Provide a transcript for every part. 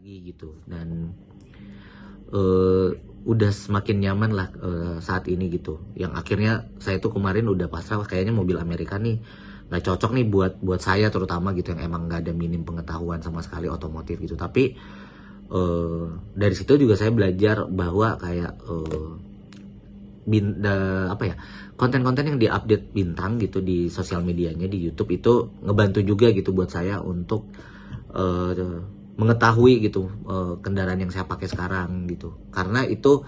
lagi gitu. Dan uh, udah semakin nyaman lah saat ini gitu. Yang akhirnya saya tuh kemarin udah pasrah, kayaknya mobil Amerika nih nggak cocok nih buat saya terutama gitu, yang emang nggak ada minim pengetahuan sama sekali otomotif gitu. Tapi dari situ juga saya belajar bahwa kayak apa ya, konten-konten yang diupdate Bintang gitu di sosial medianya di YouTube itu ngebantu juga gitu buat saya untuk mengetahui gitu kendaraan yang saya pakai sekarang gitu, karena itu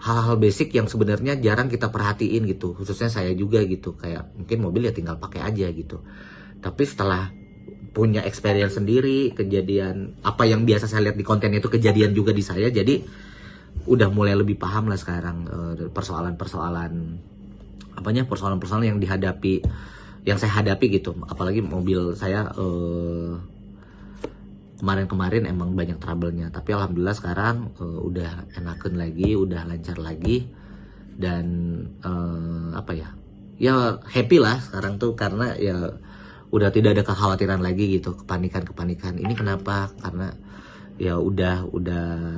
hal-hal basic yang sebenarnya jarang kita perhatiin gitu, khususnya saya juga gitu. Kayak mungkin mobil ya tinggal pakai aja gitu, tapi setelah punya experience sendiri, kejadian apa yang biasa saya lihat di konten itu kejadian juga di saya, jadi udah mulai lebih paham lah sekarang persoalan-persoalan apanya, persoalan-persoalan yang saya hadapi gitu. Apalagi mobil saya kemarin-kemarin emang banyak trouble-nya, tapi alhamdulillah sekarang udah enakan lagi, udah lancar lagi, dan apa ya, ya happy lah sekarang tuh, karena ya udah tidak ada kekhawatiran lagi gitu, kepanikan ini kenapa, karena ya udah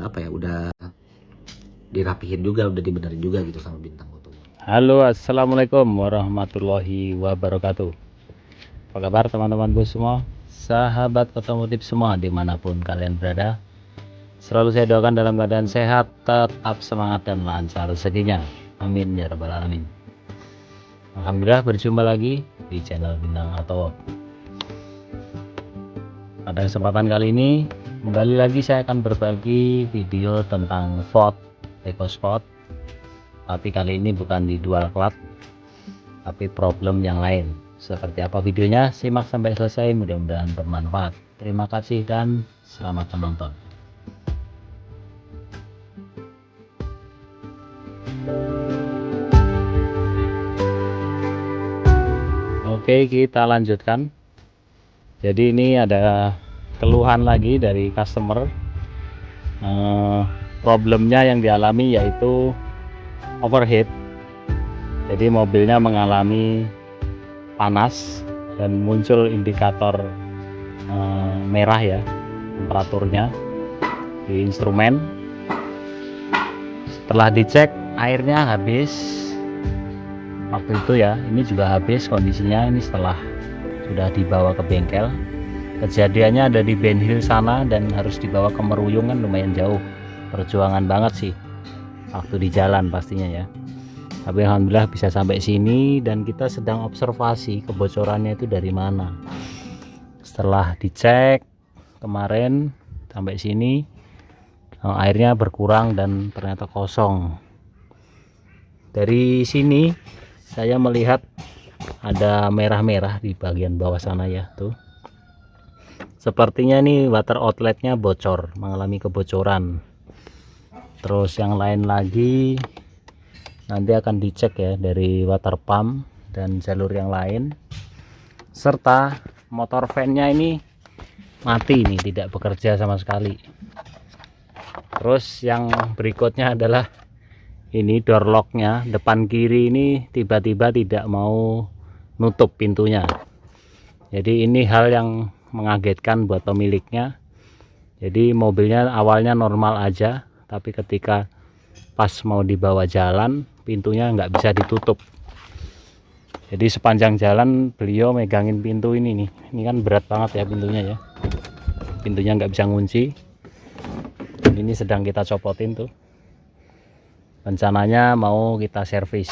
apa ya, udah dirapihin juga, udah dibenerin juga gitu sama Bintang Motor. Halo, assalamualaikum warahmatullahi wabarakatuh. Apa kabar teman-temanku semua, sahabat otomotif semua dimanapun kalian berada. Selalu saya doakan dalam keadaan sehat, tetap semangat dan lancar rezekinya, amin ya rabbal alamin. Alhamdulillah berjumpa lagi di channel Bintang Auto. Pada kesempatan kali ini kembali lagi saya akan berbagi video tentang Ford EcoSport, tapi kali ini bukan di dual clutch, tapi problem yang lain. Seperti apa videonya? Simak sampai selesai, mudah-mudahan bermanfaat. Terima kasih dan selamat menonton. Oke, kita lanjutkan. Jadi ini ada keluhan lagi dari customer. Problemnya yang dialami yaitu overheat. Jadi mobilnya mengalami panas dan muncul indikator merah ya, temperaturnya di instrumen. Setelah dicek airnya habis waktu itu ya, ini juga habis kondisinya. Ini setelah sudah dibawa ke bengkel. Kejadiannya ada di Ben Hill sana dan harus dibawa ke Meruyung, kan lumayan jauh, perjuangan banget sih waktu di jalan pastinya ya. Tapi alhamdulillah bisa sampai sini, dan kita sedang observasi kebocorannya itu dari mana. Setelah dicek kemarin sampai sini airnya berkurang dan ternyata kosong. Dari sini saya melihat ada merah-merah di bagian bawah sana ya, tuh. Sepertinya nih water outletnya bocor, mengalami kebocoran. Terus yang lain lagi nanti akan dicek ya dari water pump dan jalur yang lain, serta motor fan-nya ini mati nih, tidak bekerja sama sekali. Terus yang berikutnya adalah ini door lock-nya depan kiri ini tiba-tiba tidak mau nutup pintunya. Jadi ini hal yang mengagetkan buat pemiliknya. Jadi mobilnya awalnya normal aja, tapi ketika pas mau dibawa jalan pintunya nggak bisa ditutup. Jadi sepanjang jalan beliau megangin pintu ini nih. Ini kan berat banget ya pintunya ya. Pintunya nggak bisa ngunci. Dan ini sedang kita copotin tuh. Rencananya mau kita servis.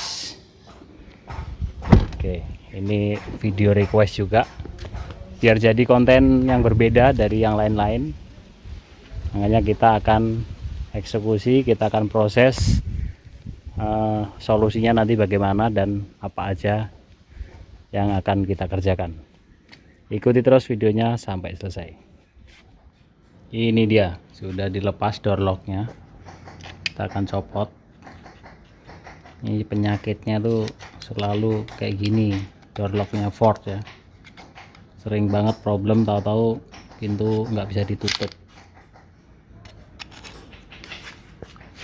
Oke, ini video request juga, biar jadi konten yang berbeda dari yang lain-lain. Makanya kita akan eksekusi, kita akan proses solusinya nanti bagaimana dan apa aja yang akan kita kerjakan. Ikuti terus videonya sampai selesai. Ini dia, sudah dilepas door locknya. Kita akan copot. Ini penyakitnya tuh selalu kayak gini, door locknya Ford ya. Sering banget problem, tahu-tahu pintu nggak bisa ditutup.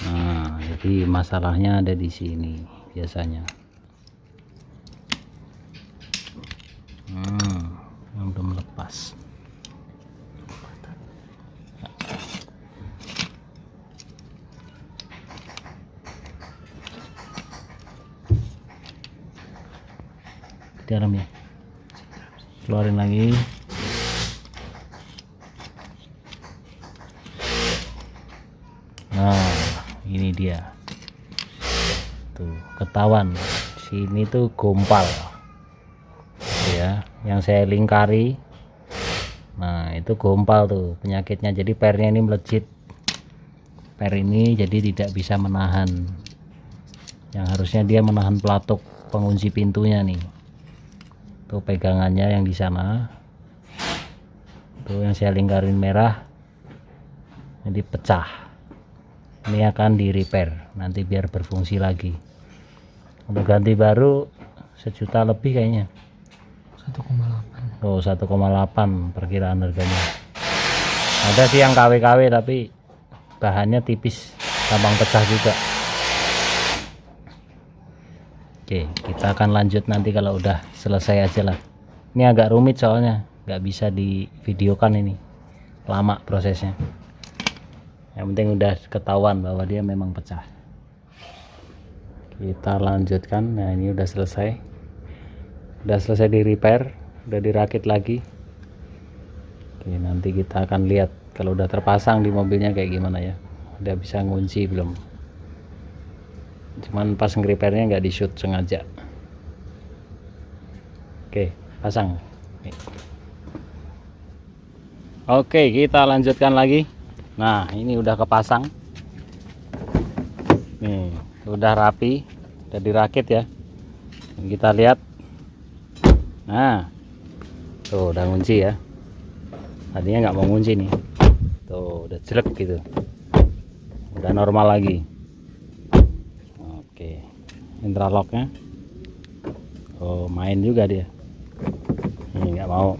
Nah, jadi masalahnya ada di sini biasanya. Yang belum lepas. dalam ya, keluarin lagi. Nah ini dia tuh, ketahuan sini tuh gompal ya, yang saya lingkari. Nah itu gompal tuh penyakitnya, jadi pernya ini melejit, per ini jadi tidak bisa menahan, yang harusnya dia menahan pelatuk pengunci pintunya nih. Tuh pegangannya yang di sana tuh, yang saya lingkarin merah, jadi pecah. Ini akan di repair nanti biar berfungsi lagi. Untuk ganti baru 1 juta lebih kayaknya. 1,8. Oh 1,8 perkiraan harganya. Ada sih yang KW-KW tapi bahannya tipis, gampang pecah juga. Oke, kita akan lanjut nanti kalau udah selesai aja lah. Ini agak rumit soalnya nggak bisa divideokan, ini lama prosesnya. Yang penting udah ketahuan bahwa dia memang pecah. Kita lanjutkan. Nah ini udah selesai di repair, udah dirakit lagi. Oke, nanti kita akan lihat kalau udah terpasang di mobilnya kayak gimana ya, udah bisa ngunci belum. Cuman pas nge-repairnya nggak di shoot sengaja. Oke, pasang. Oke, kita lanjutkan lagi. Nah ini udah kepasang nih, udah rapi, udah dirakit ya. Kita lihat, nah tuh udah ngunci ya, tadinya nggak mau ngunci nih, tuh udah jelek gitu, udah normal lagi. Oke, intralocknya oh main juga dia, ini nggak mau.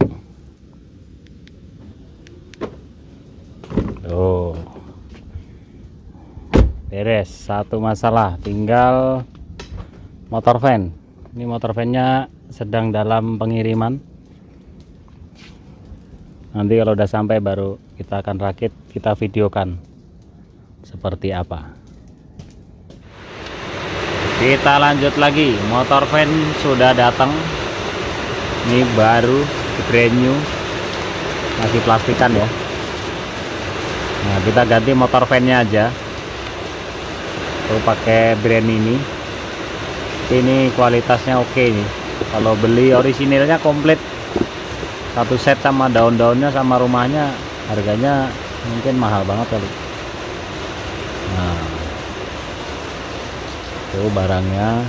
Oh beres, satu masalah, tinggal motor fan. Ini motor fan-nya sedang dalam pengiriman. Nanti kalau udah sampai baru kita akan rakit, kita videokan seperti apa. Kita lanjut lagi, motor fan sudah datang. Ini baru, brand new, masih plastikan ya. Nah kita ganti motor fan-nya aja. Tuh pakai brand ini kualitasnya oke nih. Kalau beli orisinilnya komplit satu set sama daun-daunnya sama rumahnya, harganya mungkin mahal banget kali. Nah tuh barangnya,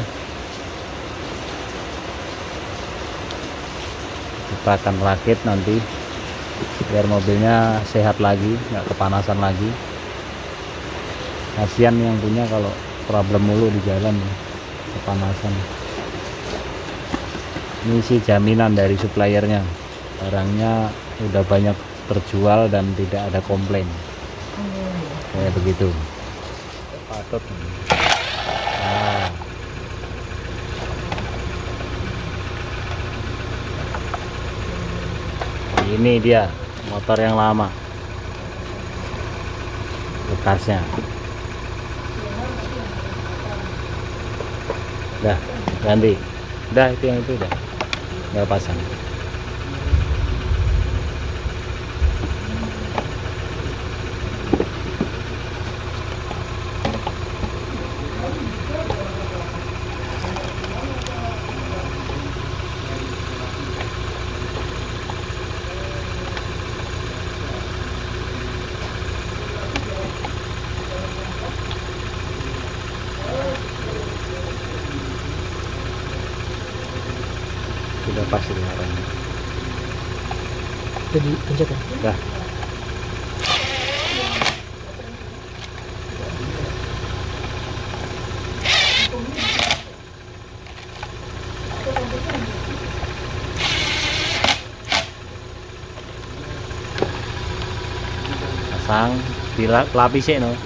kita akan rakit nanti biar mobilnya sehat lagi, nggak kepanasan lagi. Kasihan yang punya kalau problem mulu di jalan, kepanasan. Ini sih jaminan dari suppliernya, barangnya udah banyak terjual dan tidak ada komplain, kayak begitu. Patut. Nah. Ini dia motor yang lama, bekasnya. Udah ganti, udah itu yang itu udah nggak pasang. Sudah pasti arahnya. Jadi pencet ya. Udah. Pasang, dilapisin no,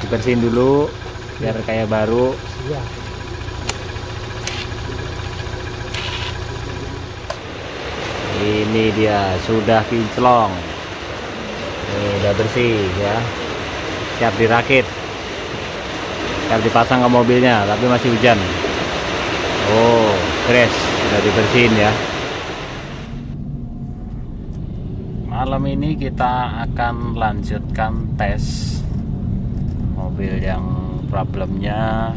dibersihin dulu biar kayak baru. Iya. Ini dia sudah kinclong. Ini udah bersih ya, siap dirakit, siap dipasang ke mobilnya, tapi masih hujan. Oh beres, sudah dibersihin ya. Malam ini kita akan lanjutkan tes mobil yang problemnya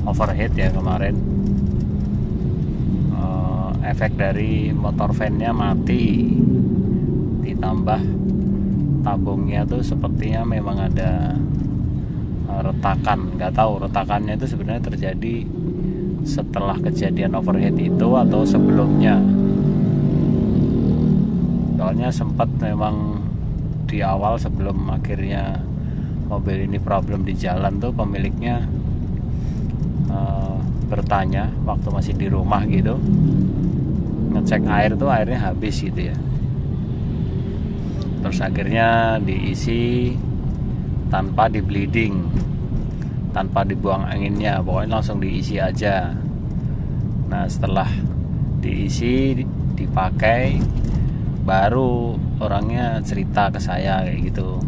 overheat ya kemarin. Efek dari motor fan-nya mati, ditambah tabungnya tuh sepertinya memang ada retakan. Nggak tahu retakannya itu sebenarnya terjadi setelah kejadian overheat itu atau sebelumnya. Soalnya sempat memang di awal sebelum akhirnya mobil ini problem di jalan tuh pemiliknya bertanya waktu masih di rumah gitu, ngecek air tuh airnya habis gitu ya. Terus akhirnya diisi tanpa di bleeding, tanpa dibuang anginnya, pokoknya langsung diisi aja. Nah setelah diisi dipakai baru orangnya cerita ke saya kayak gitu.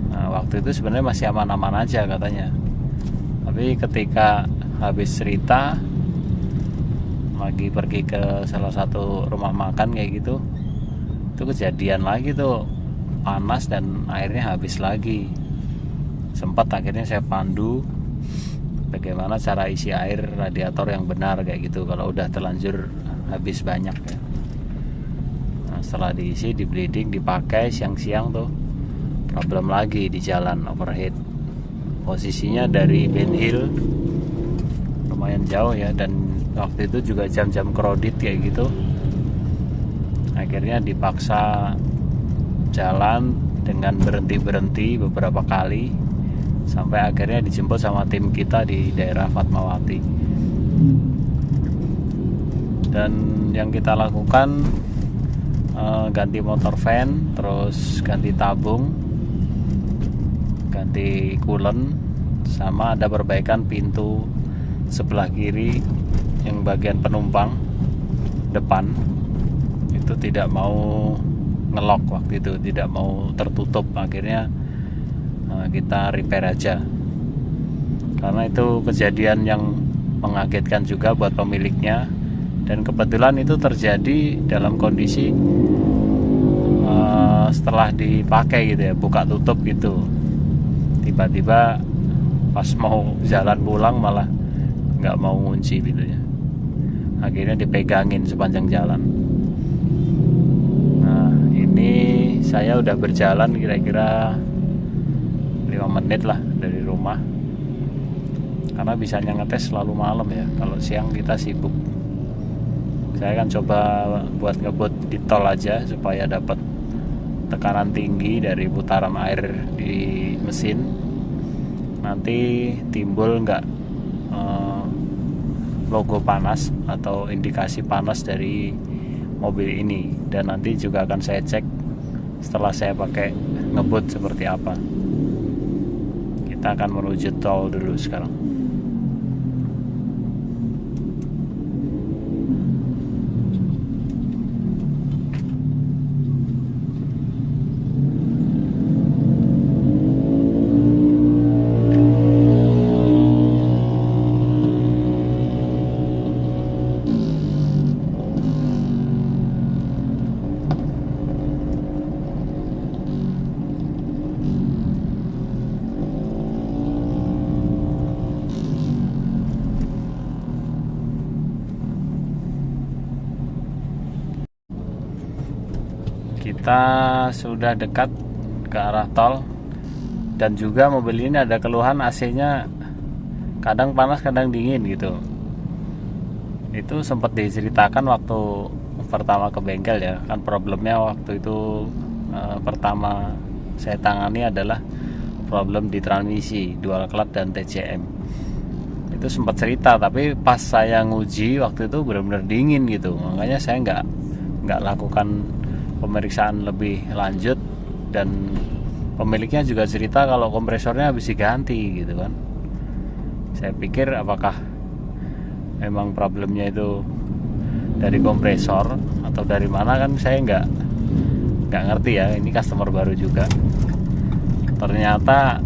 Nah waktu itu sebenarnya masih aman-aman aja katanya, tapi ketika habis cerita lagi pergi ke salah satu rumah makan kayak gitu, itu kejadian lagi tuh, panas dan airnya habis lagi. Sempat akhirnya saya pandu bagaimana cara isi air radiator yang benar kayak gitu kalau udah terlanjur habis banyak ya. Nah, setelah diisi, di bleeding, dipakai siang-siang tuh problem lagi di jalan overheat. Posisinya dari Ben Hill lumayan jauh ya, dan waktu itu juga jam-jam crowded kayak gitu. Akhirnya dipaksa jalan dengan berhenti-berhenti beberapa kali sampai akhirnya dijemput sama tim kita di daerah Fatmawati. Dan yang kita lakukan ganti motor fan, terus ganti tabung, ganti coolant, sama ada perbaikan pintu sebelah kiri yang bagian penumpang depan itu tidak mau ngelok waktu itu, tidak mau tertutup. Akhirnya kita repair aja karena itu kejadian yang mengagetkan juga buat pemiliknya, dan kebetulan itu terjadi dalam kondisi setelah dipakai gitu ya, buka tutup gitu. Tiba-tiba pas mau jalan pulang malah nggak mau ngunci pintunya, akhirnya dipegangin sepanjang jalan. Nah ini saya udah berjalan kira-kira 5 menit lah dari rumah, karena bisanya ngetes selalu malam ya, kalau siang kita sibuk. Saya akan coba buat ngebut di tol aja supaya dapat tekanan tinggi dari putaran air di mesin, nanti timbul nggak logo panas atau indikasi panas dari mobil ini. Dan nanti juga akan saya cek setelah saya pakai ngebut seperti apa. Kita akan menuju tol dulu sekarang. Kita sudah dekat ke arah tol, dan juga mobil ini ada keluhan AC-nya kadang panas kadang dingin gitu. Itu sempat diceritakan waktu pertama ke bengkel ya, kan problemnya waktu itu pertama saya tangani adalah problem di transmisi dual clutch dan TCM. Itu sempat cerita, tapi pas saya nguji waktu itu benar-benar dingin gitu, makanya saya nggak lakukan pemeriksaan lebih lanjut. Dan pemiliknya juga cerita kalau kompresornya habis diganti gitu kan. Saya pikir apakah memang problemnya itu dari kompresor atau dari mana, kan saya nggak ngerti ya, ini customer baru juga. Ternyata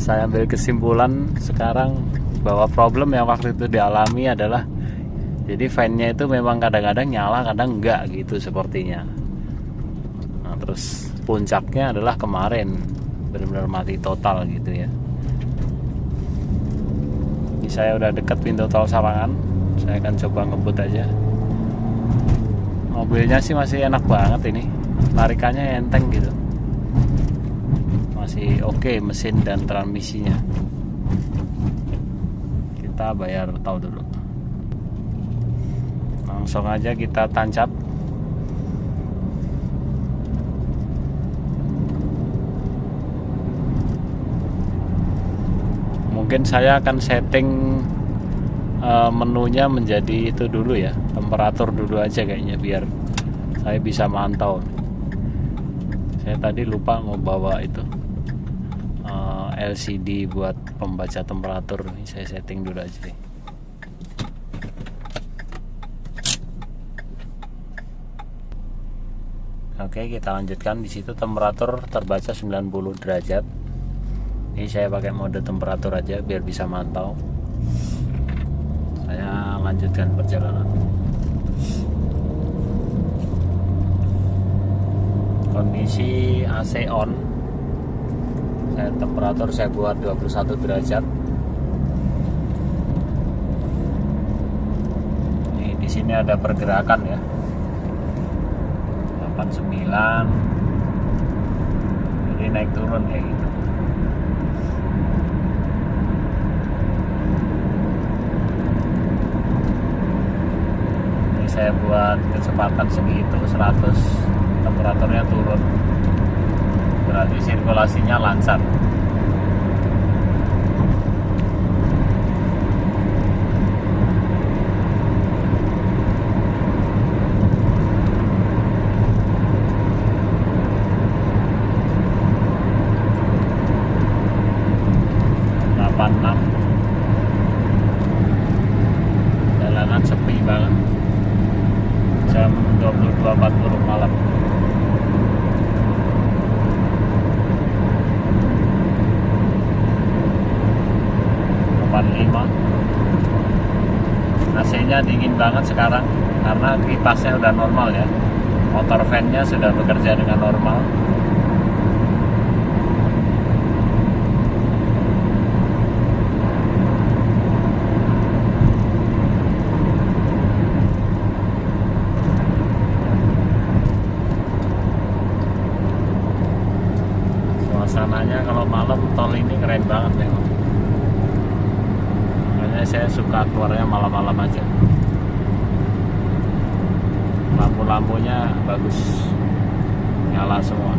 saya ambil kesimpulan sekarang bahwa problem yang waktu itu dialami adalah Jadi fan-nya itu memang kadang-kadang nyala, kadang enggak gitu sepertinya. Nah, terus puncaknya adalah kemarin benar-benar mati total gitu ya. Ini saya udah dekat pintu tol Sawangan. Saya akan coba ngebut aja. Mobilnya sih masih enak banget ini, tarikannya enteng gitu, masih oke mesin dan transmisinya. Kita bayar tol dulu, langsung aja kita tancap. Mungkin saya akan setting menunya menjadi itu dulu ya, temperatur dulu aja kayaknya, biar saya bisa mantau. Saya tadi lupa mau bawa itu LCD buat pembaca temperatur. Saya setting dulu aja deh. Oke, kita lanjutkan. Di situ temperatur terbaca 90 derajat. Ini saya pakai mode temperatur aja biar bisa mantau. Saya lanjutkan perjalanan. Kondisi AC on. Temperatur saya buat 21 derajat. Ini di sini ada pergerakan ya. 89. Jadi naik turun kayak gitu. Saya buat kecepatan segitu 100, temperaturnya turun, berarti sirkulasinya lancar. Jalanan sepi banget. Jam 22.40 malam. AC-nya dingin banget sekarang karena kipasnya udah normal ya. Motor fan-nya sudah bekerja dengan normal. Suasananya kalau malam tol ini keren banget memang. Makanya saya suka keluarnya malam-malam aja. Lampu-lampunya bagus, nyala semua.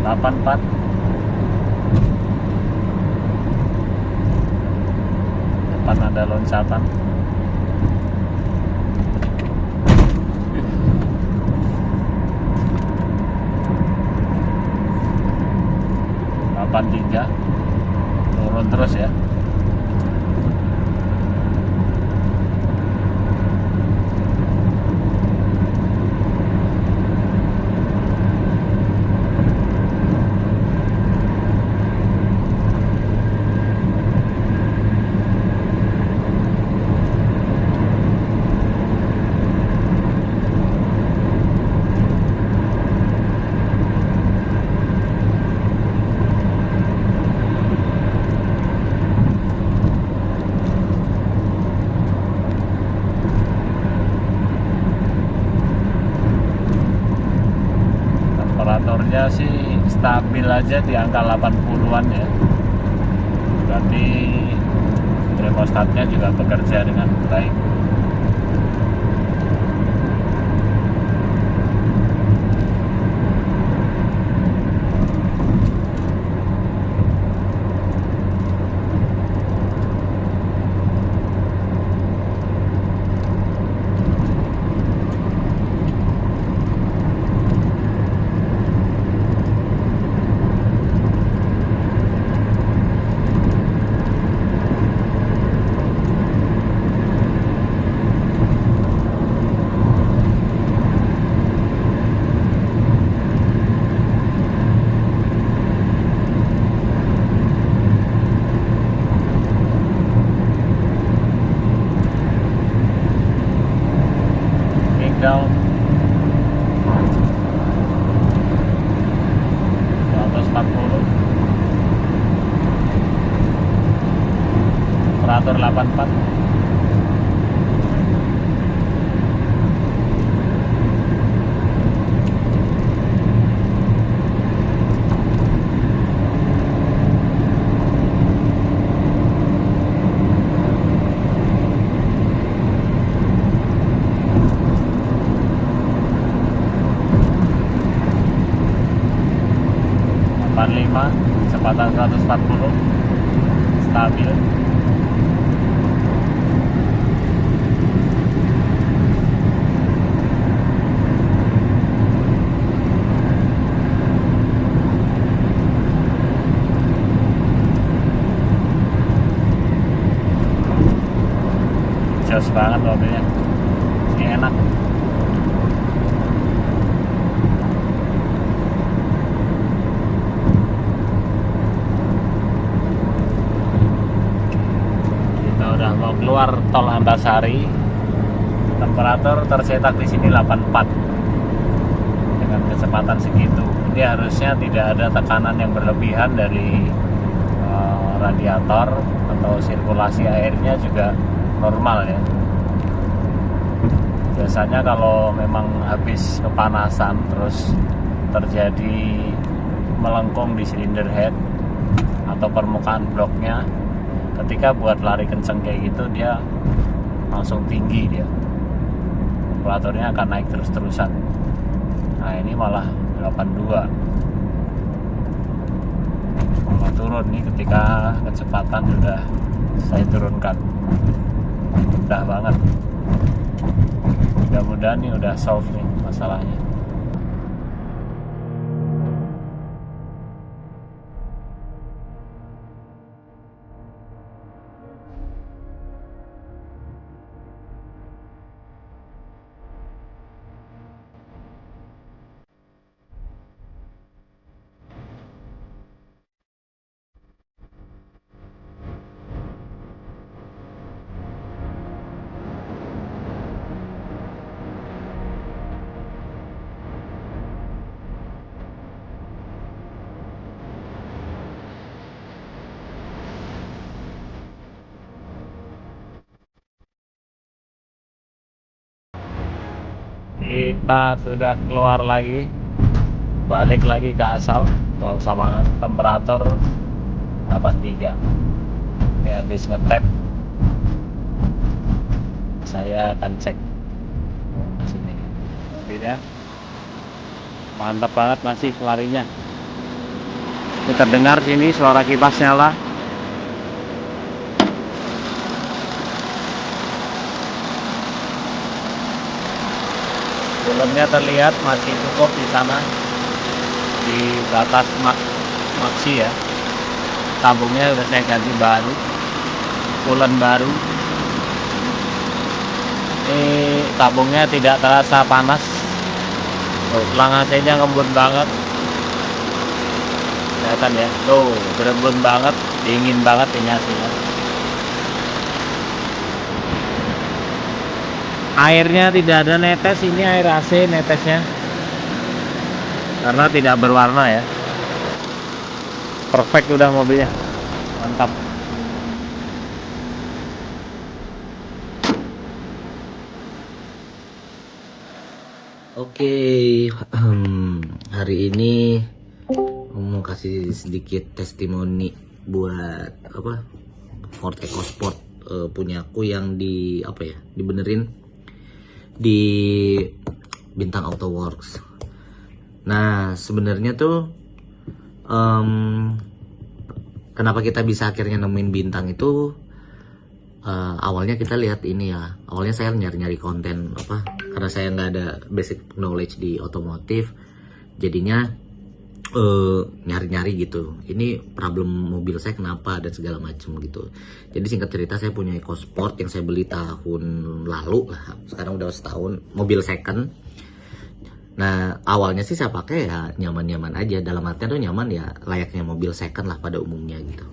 84. Depan ada loncatan. Tiga turun terus ya. Temperaturnya sih stabil aja di angka 80-an ya. Berarti termostatnya juga bekerja dengan baik. down 240, operator 84. Kecepatan 140 stabil. Jos banget mobilnya, ini enak. Mau keluar tol Antasari, temperatur tercetak di sini 84 dengan kecepatan segitu. Ini harusnya tidak ada tekanan yang berlebihan dari radiator atau sirkulasi airnya juga normal ya. Biasanya kalau memang habis kepanasan terus terjadi melengkung di silinder head atau permukaan bloknya, ketika buat lari kenceng kayak gitu dia langsung tinggi, dia temperaturnya akan naik terus-terusan. Nah ini malah 82, malah turun nih ketika kecepatan sudah saya turunkan. Mudah banget. Mudah-mudahan nih udah solve nih masalahnya. Kita sudah keluar lagi, balik lagi ke asal, sama temperatur 83. Ini habis ngetap, saya akan cek sini. Tidak, mantap banget masih larinya. Kita dengar sini suara kipas nyala. Bulannya terlihat masih cukup di sana, di batas maksi ya. Tabungnya sudah saya ganti baru, bulan baru. Ini tabungnya tidak terasa panas. Selang AC-nya ngembun banget, kelihatan ya. Tuh berembun banget, dingin banget ini AC-nya. Airnya tidak ada netes, ini air AC netesnya karena tidak berwarna ya. Perfect udah mobilnya, mantap. Oke, hari ini mau kasih sedikit testimoni buat apa Ford EcoSport punyaku yang dibenerin di Bintang Auto Works. Nah sebenarnya tuh kenapa kita bisa akhirnya nemuin Bintang itu, awalnya kita lihat ini ya, awalnya saya nyari-nyari konten karena saya nggak ada basic knowledge di otomotif, jadinya nyari-nyari gitu, ini problem mobil saya kenapa dan segala macem gitu. Jadi singkat cerita, saya punya EcoSport yang saya beli tahun lalu lah, sekarang udah setahun, mobil second. Nah awalnya sih saya pakai ya nyaman-nyaman aja, dalam artian tuh nyaman ya layaknya mobil second lah pada umumnya gitu.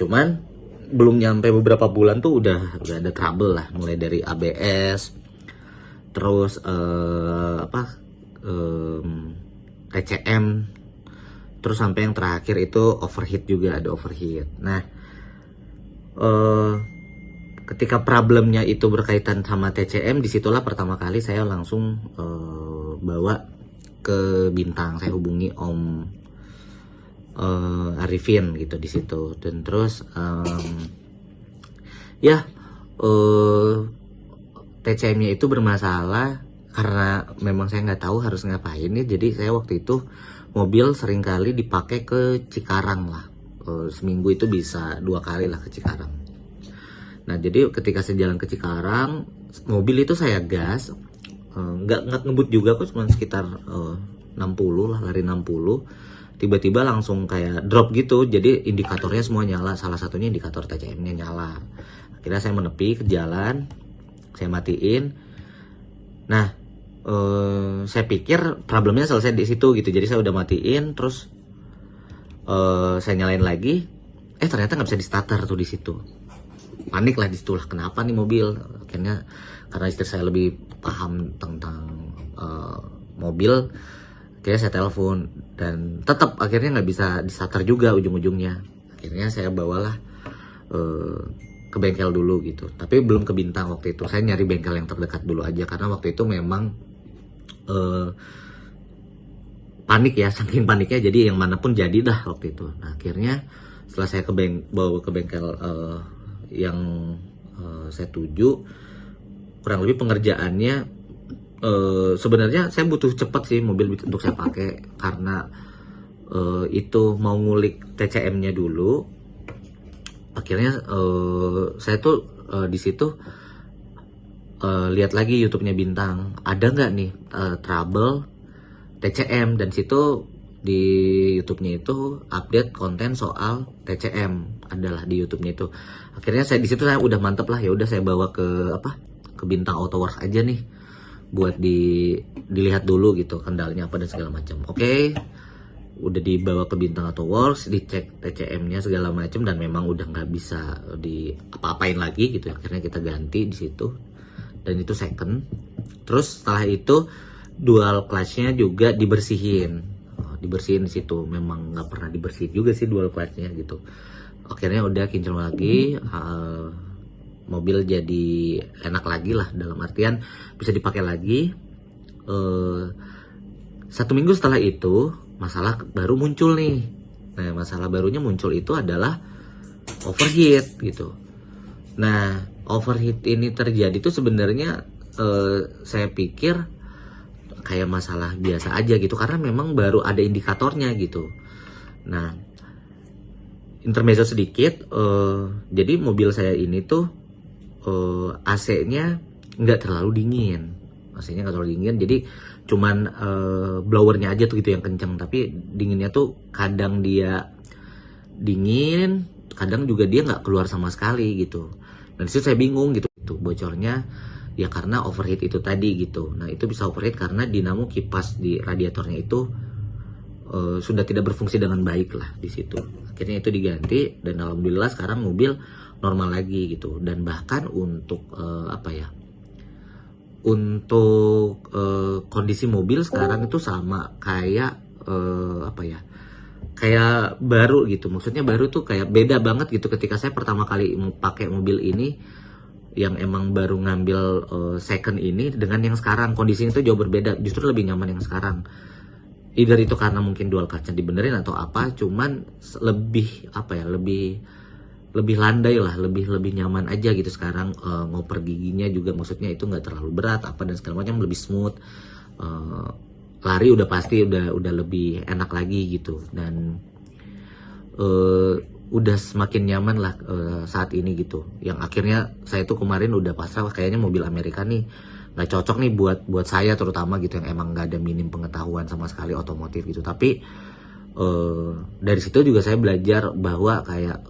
Cuman belum nyampe beberapa bulan tuh udah ada trouble lah, mulai dari ABS, terus TCM, terus sampai yang terakhir itu overheat, juga ada overheat. Nah, ketika problemnya itu berkaitan sama TCM, disitulah pertama kali saya langsung bawa ke Bintang. Saya hubungi Om Arifin gitu di situ, dan terus TCM-nya itu bermasalah karena memang saya nggak tahu harus ngapain nih. Jadi saya waktu itu mobil seringkali dipakai ke Cikarang lah, seminggu itu bisa 2 kali lah ke Cikarang. Nah, jadi ketika saya jalan ke Cikarang, mobil itu saya gas, nggak ngebut juga kok, cuma sekitar 60 lah, lari 60. Tiba-tiba langsung kayak drop gitu, jadi indikatornya semua nyala, salah satunya indikator TCM-nya nyala. Akhirnya saya menepi ke jalan, saya matiin. Nah, saya pikir problemnya selesai di situ gitu, jadi saya udah matiin, terus saya nyalain lagi, ternyata nggak bisa di starter tuh di situ. Panik lah di situ lah, kenapa nih mobil? Akhirnya karena istri saya lebih paham tentang mobil, akhirnya saya telepon, dan tetap akhirnya nggak bisa di starter juga ujung-ujungnya. Akhirnya saya bawalah ke bengkel dulu gitu, tapi belum ke Bintang waktu itu. Saya nyari bengkel yang terdekat dulu aja, karena waktu itu memang panik ya, saking paniknya, jadi yang manapun jadi dah waktu itu. Nah, akhirnya setelah saya bawa ke bengkel yang saya tuju, kurang lebih pengerjaannya sebenarnya saya butuh cepat sih mobil untuk saya pakai, karena itu mau ngulik TCM-nya dulu. Akhirnya saya tuh di situ lihat lagi YouTube-nya Bintang, ada nggak nih trouble TCM, dan situ di YouTube-nya itu update konten soal TCM, adalah di YouTube-nya itu. Akhirnya saya di situ saya udah mantep lah, ya udah saya bawa ke Bintang Auto Works aja nih, buat dilihat dulu gitu kendalanya apa dan segala macam. Oke, udah dibawa ke Bintang Auto Works, dicek TCM-nya segala macam, dan memang udah nggak bisa di apa-apain lagi gitu. Akhirnya kita ganti di situ, dan itu second. Terus setelah itu dual clutch-nya juga dibersihin di situ. Memang nggak pernah dibersihin juga sih dual clutch-nya gitu. Akhirnya udah kinclong lagi, mobil jadi enak lagi lah, dalam artian bisa dipakai lagi. 1 minggu setelah itu masalah baru muncul nih. Nah, masalah barunya muncul itu adalah overheat gitu. Nah, overheat ini terjadi tuh sebenarnya saya pikir kayak masalah biasa aja gitu, karena memang baru ada indikatornya gitu. Nah, intermezzo sedikit, jadi mobil saya ini tuh AC-nya nggak terlalu dingin, jadi cuman blowernya aja tuh gitu yang kenceng, tapi dinginnya tuh kadang dia dingin, kadang juga dia nggak keluar sama sekali gitu. Dan disitu saya bingung gitu, bocornya ya karena overheat itu tadi gitu. Nah, itu bisa overheat karena dinamo kipas di radiatornya itu sudah tidak berfungsi dengan baik lah di situ. Akhirnya itu diganti, dan alhamdulillah sekarang mobil normal lagi gitu. Dan bahkan untuk kondisi mobil sekarang itu sama kayak kayak baru gitu. Maksudnya baru tuh kayak beda banget gitu ketika saya pertama kali pakai mobil ini, yang emang baru ngambil second ini, dengan yang sekarang kondisinya itu jauh berbeda. Justru lebih nyaman yang sekarang. Either itu karena mungkin dual clutch-nya dibenerin atau apa, cuman lebih lebih landai lah, lebih nyaman aja gitu sekarang. Ngoper giginya juga, maksudnya itu nggak terlalu berat apa dan segala macam, lebih smooth. Lari udah pasti udah lebih enak lagi gitu, dan udah semakin nyaman lah saat ini gitu. Yang akhirnya saya tuh kemarin udah pasrah, kayaknya mobil Amerika nih nggak cocok nih buat saya terutama gitu, yang emang nggak ada minim pengetahuan sama sekali otomotif gitu. Tapi dari situ juga saya belajar bahwa kayak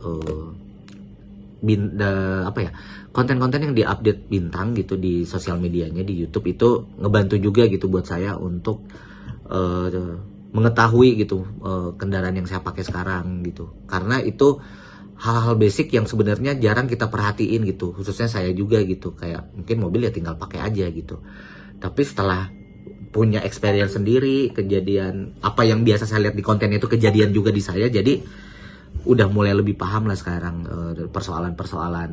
konten-konten yang diupdate Bintang gitu di sosial medianya, di YouTube, itu ngebantu juga gitu buat saya untuk mengetahui gitu kendaraan yang saya pakai sekarang gitu. Karena itu hal-hal basic yang sebenarnya jarang kita perhatiin gitu, khususnya saya juga gitu. Kayak mungkin mobil ya tinggal pakai aja gitu, Tapi setelah punya experience sendiri, kejadian apa yang biasa saya lihat di kontennya itu kejadian juga di saya, jadi udah mulai lebih paham lah sekarang persoalan-persoalan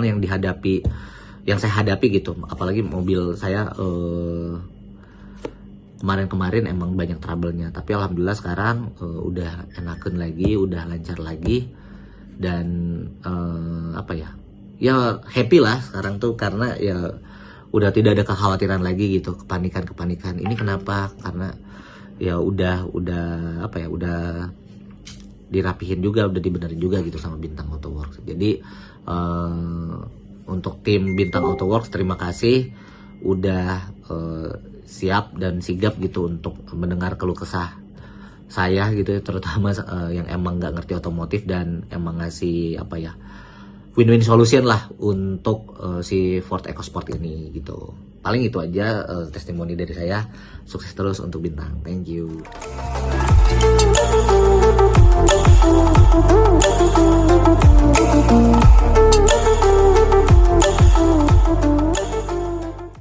yang dihadapi, yang saya hadapi gitu. Apalagi mobil saya kemarin-kemarin emang banyak trouble-nya, tapi alhamdulillah sekarang udah enakan lagi, udah lancar lagi, dan ya happy lah sekarang tuh, karena ya udah tidak ada kekhawatiran lagi gitu, kepanikan ini kenapa, karena ya udah dirapihin juga, udah dibenerin juga gitu sama Bintang Auto Works. Jadi untuk tim Bintang Auto Works, terima kasih udah siap dan sigap gitu untuk mendengar keluh kesah saya gitu, terutama yang emang nggak ngerti otomotif, dan emang ngasih win-win solution lah untuk si Ford EcoSport ini gitu. Paling itu aja testimoni dari saya. Sukses terus untuk Bintang. Thank you.